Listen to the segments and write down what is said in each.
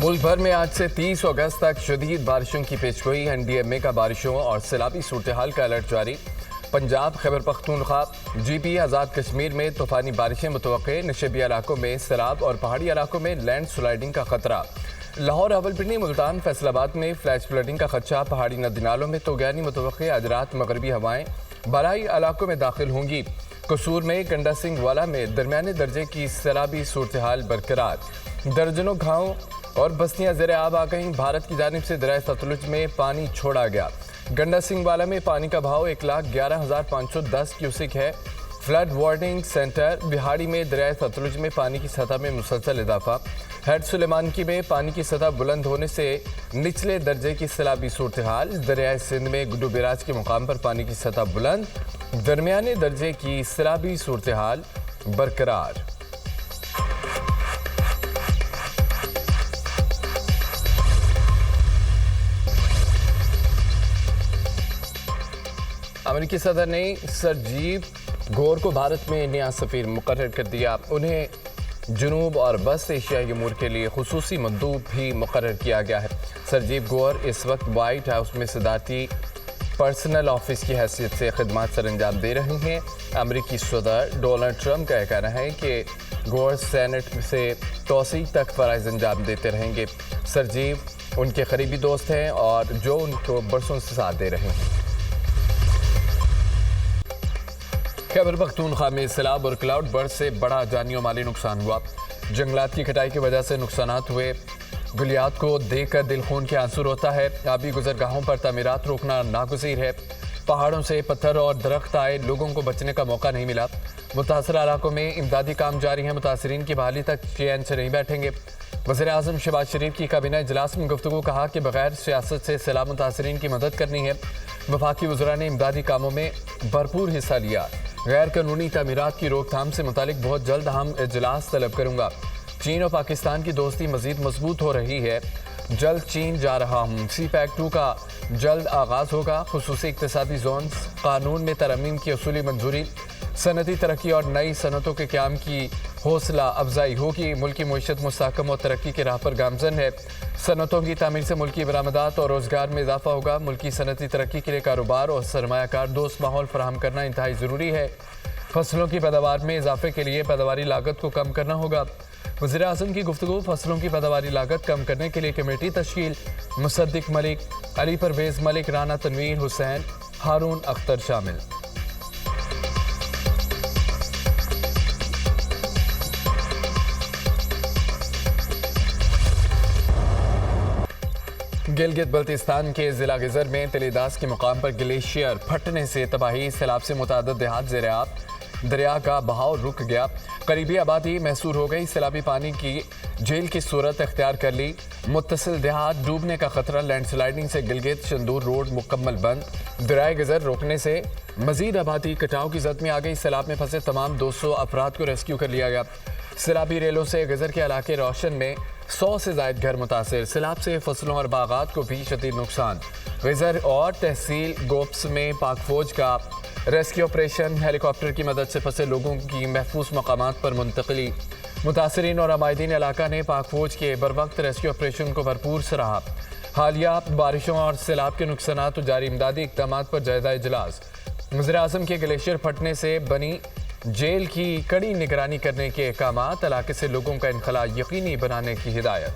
मुल्क भर में आज से 30 अगस्त तक शदीद बारिशों की पेशगोई। NDMA का बारिशों और सैलाबी सूरत हाल का अलर्ट जारी। पंजाब, खैबर पख्तूनख्वा, GP, आज़ाद कश्मीर में तूफानी बारिशें मुतवक्के। नशेबी इलाकों में सैलाब और पहाड़ी इलाकों में लैंड स्लाइडिंग का खतरा। लाहौर, रावलपिंडी, मुल्तान, फैसलाबाद में फ्लैश फ्लडिंग का खदशा। पहाड़ी नदी नालों में तोगयानी मुतवक्के। आज रात मगरबी हवाएं बराई इलाकों में दाखिल होंगी। कसूर में, गंडा सिंह वाला में दरमियाने दर्जे की सैलाबी सूरत हाल बरकरार। दर्जनों गाँव और बस्तियां ज़ेर आब आ गईं। भारत की जानिब से दरिया सतलुज में पानी छोड़ा गया। गंडा सिंह वाला में पानी का बहाव 1,11,510 क्यूसिक है। Flood warning centre. बिहाड़ी में दरिया सतलुज में पानी की सतह में मुसलसल इजाफा। हेड सुलेमानकी में पानी की सतह बुलंद होने से निचले दर्जे की सैलाबी सूरत हाल। दरियाए सिंध में गुड्डू बिराज के मुकाम पर पानी की सतह बुलंद। दरमियाने दर्जे की सैलाबी सूरत हाल बरकरार। अमेरिकी सदर ने सरजीव घोर को भारत में नया सफीर मुकर्रर कर दिया। उन्हें जुनूब और वस्त एशियाई अमूर के लिए खुसूसी मंदूब भी मुकर्रर किया गया है। सरजीव घोर इस वक्त वाइट हाउस में सदारती पर्सनल ऑफिस की हैसियत से खिदमत सर अंजाम दे रहे हैं। अमेरिकी सदर डोनाल्ड ट्रंप का कहना है कि घोर सेनेट से तोसी तक फ़राइज़ अंजाम देते रहेंगे। सरजीव उनके करीबी दोस्त हैं और जो उनको बरसों से साथ दे रहे हैं। खैबर पख्तूनख्वा में सैलाब और क्लाउड बर्स्ट से बड़ा जानी और माली नुकसान हुआ। जंगलात की कटाई की वजह से नुकसानात हुए। गुलियात को देखकर दिल खून के आंसू रोता है। आबी गुजरगाहों पर तामीरात रोकना नागुज़ीर है। पहाड़ों से पत्थर और दरख्त आए, लोगों को बचने का मौका नहीं मिला। मुतासर इलाकों में इमदादी काम जारी है। मुतासरीन की बहाली तक चैन से नहीं बैठेंगे। वज़ीर-ए-आज़म शहबाज शरीफ की काबीना इजलास में गुफ्तगू। कहा कि बगैर सियासत से सैलाब मुतासरीन की मदद करनी है। वफाकी वज़रा ने इमदादी कामों में भरपूर हिस्सा लिया। गैर कानूनी तामीरात की रोकथाम से मुतालिक बहुत जल्द हम इजलास तलब करूँगा। चीन और पाकिस्तान की दोस्ती मजीद मजबूत हो रही है। जल्द चीन जा रहा हूँ। CPEC-2 का जल्द आगाज़ होगा। खुसूसी इक़्तिसादी जोन कानून में तरमीम की असूली मंजूरी। सनती तरक्की और नई सनतों के क़याम की हौसला अफजाई होगी। मुल्की मईशत मुस्तहकम और तरक्की के राह पर गामजन है। सनतों की तामीर से मुल्की बरामदात और रोज़गार में इजाफा होगा। मुल्की सनती तरक्की के लिए कारोबार और सरमायाकार दोस्त माहौल फराहम करना इंतहाई ज़रूरी है। फसलों की पैदावार में इजाफे के लिए पैदावारी लागत को कम करना होगा। वज़ीर-ए-आज़म की गुफ्तगू। फसलों की पैदावारी लागत कम करने के लिए कमेटी तश्कील। मुसद्दिक मलिक, अली परवेज़ मलिक, राना तनवीर हुसैन, हारून अख्तर शामिल। गिलगित बल्तिस्तान के जिला गिजर में तिलीदास के मुकाम पर ग्लेशियर फटने से तबाही। सैलाब से मुतादद देहात ज़ेर आब। दरिया का बहाव रुक गया। करीबी आबादी महसूर हो गई। सैलाबी पानी की झील की सूरत अख्तियार कर ली। मुत्तसिल देहात डूबने का खतरा। लैंडस्लाइडिंग से गिलगित शंदूर रोड मुकम्मल बंद। दरिया गिजर रोकने से मजीद आबादी कटाव की जद में आ गई। सैलाब में फंसे तमाम 200 अफराद को रेस्क्यू कर लिया गया। सैलाबी रेलों से गिजर के इलाके रोशन में 100 से ज़ायद घर मुतासिर। सैलाब से फसलों और बागात को भी शदीद नुकसान। गिजर और तहसील गोप्स में पाक फौज का रेस्क्यू ऑपरेशन। हेलीकॉप्टर की मदद से फंसे लोगों की महफूज मकामात पर मुंतकली। मुतासरीन और अमायदीन इलाका ने पाक फौज के बर वक्त रेस्क्यू ऑपरेशन को भरपूर सराहा। हालिया बारिशों और सैलाब के नुकसानात और जारी इमदादी इक़दाम पर जायजा इजलास। वज़ीर-ए-आज़म के ग्लेशियर फटने से बनी जेल की कड़ी निगरानी करने के अहकामात। इलाके से लोगों का इनखला यकीनी बनाने की हिदायत।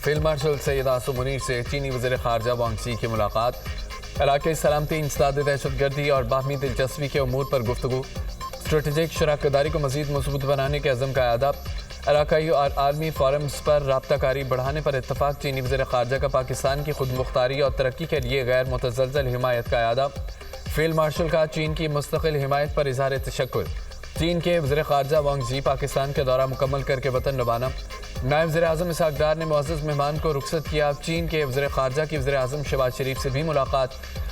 फील्ड मार्शल सैयद आसिम मुनीर से चीनी वज़ीर ख़ारजा वांग शी की मुलाकात। इलाके सलामती, इंसदाद दहशतगर्दी और बाहमी दिलचस्पी के अमूर पर गुफ्तगू। स्ट्रेटेजिक शराकतदारी को मज़ीद मजबूत बनाने के अज़म का अदा। इलाकाई और आलमी फोरम्स पर राब्ताकारी बढ़ाने पर इत्तफाक। चीनी वज़ीर ख़ारजा का पाकिस्तान की खुद मुख्तारी और तरक्की के लिए गैर मुतज़लज़ल हिमायत का अदा। फील्ड मार्शल का चीन की मुस्तकिल हिमायत पर इज़हार तशक्कुर। चीन के वज़ीर ख़ारजा वांग शी पाकिस्तान का दौरा मुकम्मल करके वतन रवाना। नायब वज़ीर-ए-आज़म इसहाक़ डार ने मुअज़्ज़ज़ मेहमान को रुखसत किया। चीन के वज़ीर ख़ारजा की वज़ीर-ए-आज़म शहबाज शरीफ से भी मुलाकात।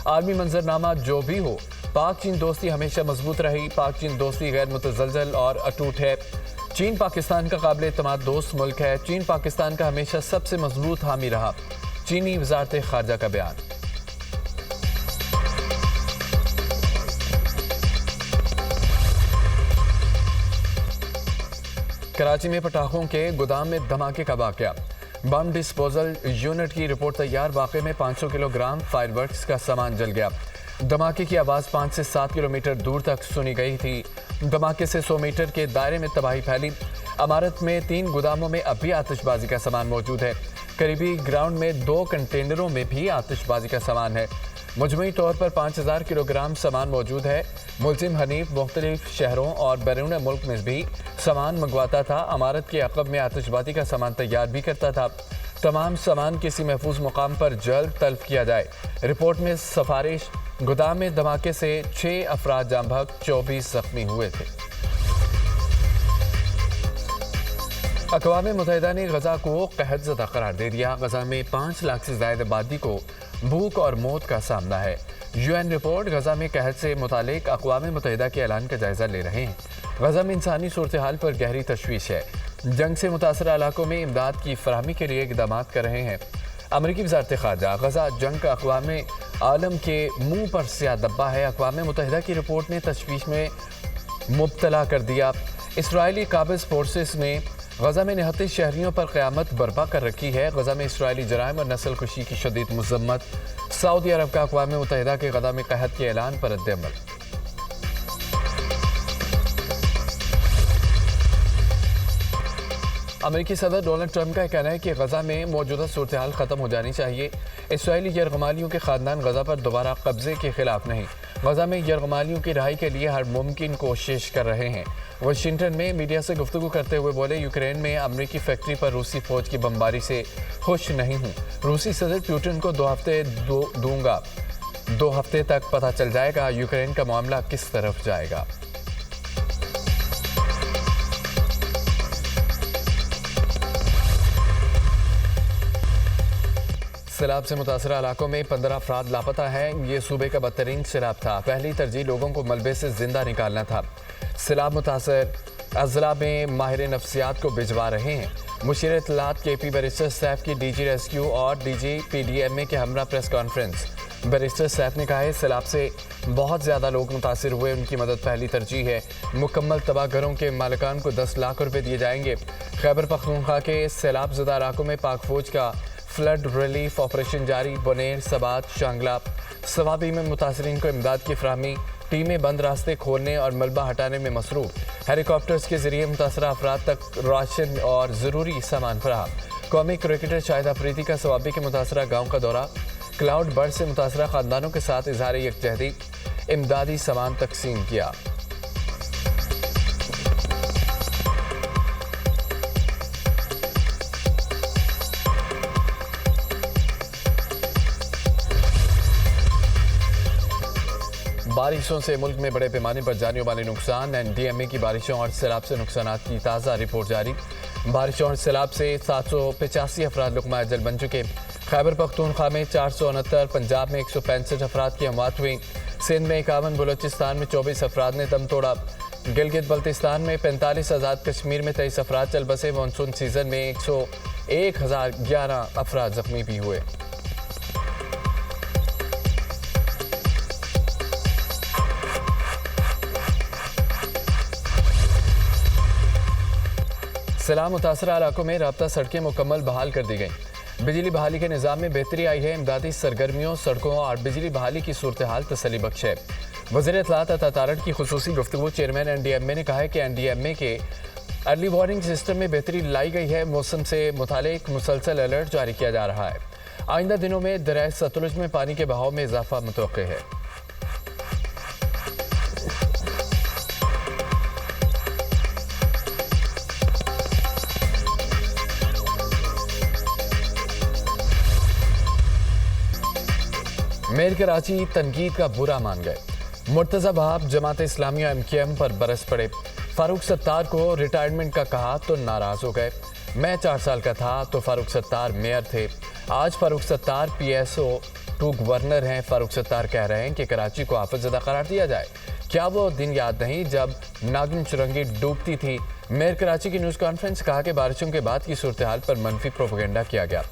आलमी मंजरनामा जो भी हो, पाक चीन दोस्ती हमेशा मजबूत रही। पाक चीन दोस्ती गैर मुतज़लज़ल और अटूट है। चीन पाकिस्तान का काबिल एतमाद दोस्त मुल्क है। चीन पाकिस्तान का हमेशा सबसे मजबूत हामी रहा। चीनी वज़ारत ख़ारजा का बयान। कराची में पटाखों के गोदाम में धमाके का वाकया। बम डिस्पोजल यूनिट की रिपोर्ट तैयार। वाकये में 500 किलोग्राम फायरवर्क्स का सामान जल गया। धमाके की आवाज़ 5 से 7 किलोमीटर दूर तक सुनी गई थी। धमाके से 100 मीटर के दायरे में तबाही फैली। इमारत में 3 गोदामों में अब भी आतिशबाजी का सामान मौजूद है। करीबी ग्राउंड में 2 कंटेनरों में भी आतिशबाजी का सामान है। मजमूई तौर पर 5000 किलोग्राम सामान मौजूद है। मुलजिम हनीफ मुख्तलिफ शहरों और बैरून मुल्क में भी सामान मंगवाता था। इमारत के अक़ब में आतिशबाजी का सामान तैयार भी करता था। तमाम सामान किसी महफूज मुकाम पर जल्द तल्फ किया जाए। रिपोर्ट में सिफारिश। गोदाम में धमाके से 6 अफराद जाम बहक, 24 जख्मी हुए थे। अक़वाम मुत्तहिदा ने गजा को कहरज़दा करार दे दिया। गजा में 5 लाख से ज़ायद आबादी को भूख और मौत का सामना है। UN रिपोर्ट गजा में कहर से मुतालिक अक़वाम मुत्तहिदा के ऐलान का जायजा ले रहे हैं। गजा में इंसानी सूरत हाल पर गहरी तशवीश है। जंग से मुतासरा इलाकों में इमदाद की फराहमी के लिए इक़दाम कर रहे हैं। अमरीकी वज़ारत ख़ारजा गजा जंग का अक़वाम आलम के मुँह पर स्याह दब्बा है। अक़वाम मुत्तहिदा की रिपोर्ट ने तशवीश में मुब्तला कर दिया। इसराइली काबिज़ फोर्सेस ने गजा में निहत्ते शहरियों पर क़यामत बर्पा कर रखी है। गजा में इसराइली जराइम और नस्ल कुशी की शदीद मज़म्मत। सऊदी अरब का अक़वाम मुत्तहिदा के गजा में कहत के ऐलान पर रद्द-ए-अमल। अमेरिकी सदर डोनाल्ड ट्रंप का कहना है कि गजा में मौजूदा सूरत हाल ख़त्म हो जानी चाहिए। इसराइली यरगमालियों के ख़ानदान गजा पर दोबारा कब्जे के खिलाफ नहीं, गजा में यरगमालियों की रिहाई के लिए हर मुमकिन कोशिश कर रहे हैं। वाशिंगटन में मीडिया से गुफ्तगू करते हुए बोले, यूक्रेन में अमरीकी फैक्ट्री पर रूसी फौज की बमबारी से खुश नहीं हूँ। रूसी सदर पुतिन को 2 हफ्ते दूंगा। 2 हफ्ते तक पता चल जाएगा यूक्रेन का मामला किस तरफ जाएगा। सैलाब से मुतासरा इलाकों में 15 अफराद लापता हैं। ये सूबे का बदतरीन सैलाब था। पहली तरजीह लोगों को मलबे से जिंदा निकालना था। सैलाब मुतासर अजला में माहिर नफ्सियात को भिजवा रहे हैं। मुशीर इत्तलात KP बैरिस्टर सैफ की DG रेस्क्यू और DG PDMA के हमरा प्रेस कॉन्फ्रेंस। बैरिस्टर सैफ ने कहा है सैलाब से बहुत ज़्यादा लोग मुतासर हुए, उनकी मदद पहली तरजीह है। मुकम्मल तबाह घरों के मालिकान को 10 लाख रुपए दिए जाएंगे। खैबर पख्तूनख्वा के सैलाब ज़दा इलाकों में पाक फौज का फ्लड रिलीफ ऑपरेशन जारी। बोनेर, सबात, शांगला, सवाबी में मुतासरीन को इमदाद की फराहमी। टीमें बंद रास्ते खोलने और मलबा हटाने में मसरूफ। हेलीकॉप्टर्स के जरिए मुतासरा अफराद तक राशन और ज़रूरी सामान फराहम। कौमी क्रिकेटर शाहिद अफरीदी का सवाबी के मुतासरा गाँव का दौरा। क्लाउड बर्ड से मुतासरा ख़ानदानों के साथ इजहार यकजहती, इमदादी सामान तकसीम किया। बारिशों से मुल्क में बड़े पैमाने पर जानी माली नुकसान। NDMA की बारिशों और सैलाब से नुकसानात की ताज़ा रिपोर्ट जारी। बारिशों और सैलाब से 785 अफराद लुक़मा अजल बन चुके। खैबर पख्तूनख्वा में 469, पंजाब में 165 अफराद की अमवात हुई। सिंध में 51, बलोचिस्तान में 24 अफराद ने दम तोड़ा। गिलगित बल्तिस्तान में 45, आज़ाद कश्मीर में 23 अफराद चल बसे। मानसून सीजन में 101,011 अफराद जख्मी भी हुए। सैलाब मुतासरा इलाकों में राब्ता सड़कें मुकम्मल बहाल कर दी गई। बिजली बहाली के निज़ाम में बेहतरी आई है। इमदादी सरगर्मियों, सड़कों और बिजली बहाली की सूरत हाल तसल्ली बख्श है। वज़ीर इत्तलात अता तारड़ की खुसूसी गुफ्तगू। चेयरमैन NDMA ने कहा है कि NDMA के अर्ली वार्निंग सिस्टम में बेहतरी लाई गई है। मौसम से मुतालिक मुसलसल अलर्ट जारी किया जा रहा है। आइंदा दिनों में दरियाए सतलुज में पानी के बहाव में इजाफा मुतवक्किल है। मेयर कराची तनकीद का बुरा मान गए। मुर्तज़ा बहाब जमात इस्लामी MKM पर बरस पड़े। फारूक सत्तार को रिटायरमेंट का कहा तो नाराज हो गए। मैं 4 साल का था तो फारूक सत्तार मेयर थे। आज Farooq Sattar PSO to governor हैं। फारूक सत्तार कह रहे हैं कि कराची को आफतज़दा करार दिया जाए। क्या वो दिन याद नहीं जब नागिन सुरंगी डूबती थी? मेयर कराची की न्यूज़ कॉन्फ्रेंस। कहा कि बारिशों के बाद की सूरत हाल पर मनफी प्रोपेगेंडा किया गया।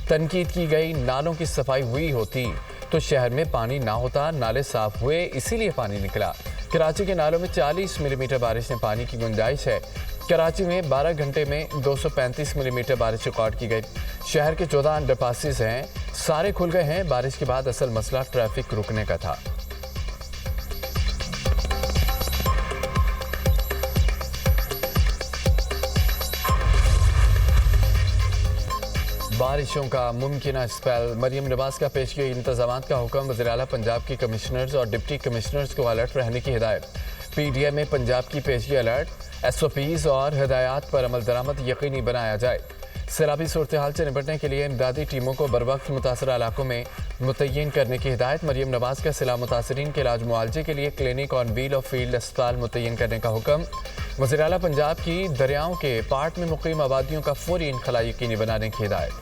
तनकीद की गई, नालों की सफाई हुई होती तो शहर में पानी ना होता। नाले साफ हुए इसीलिए पानी निकला। कराची के नालों में 40 मिलीमीटर बारिश ने पानी की गुंजाइश है। कराची में 12 घंटे में 235 मिलीमीटर बारिश रिकॉर्ड की गई। शहर के 14 अंडरपासेस हैं, सारे खुल गए हैं। बारिश के बाद असल मसला ट्रैफिक रुकने का था। बारिशों का मुमकिन स्पेल, मरियम नवाज का पेशगी इंतजाम का हुक्म, वज़ीर-ए-आला पंजाब की कमिश्नर्स और डिप्टी कमिश्नर्स को अलर्ट रहने की हिदायत। पीडीए में पंजाब की पेशगी अलर्ट, एसओपीज़ और हिदायत पर अमल दरामद यकीनी बनाया जाए। सैलाबी सूरत हाल से निपटने के लिए इमदादी टीमों को बरवक्त मुतासरा इलाकों में मुतय्यन करने की हिदायत। मरियम नवाज का सैलाब मुतासरीन के इलाज मुआलजे के लिए क्लिनिक ऑन व्हील और फील्ड अस्पताल मुतय्यन करने का हुक्म। वज़ीर-ए-आला पंजाब की दरियाओं के पार्ट में मुकीम आबादियों का फौरी इनखला यकीनी बनाने की हिदायत।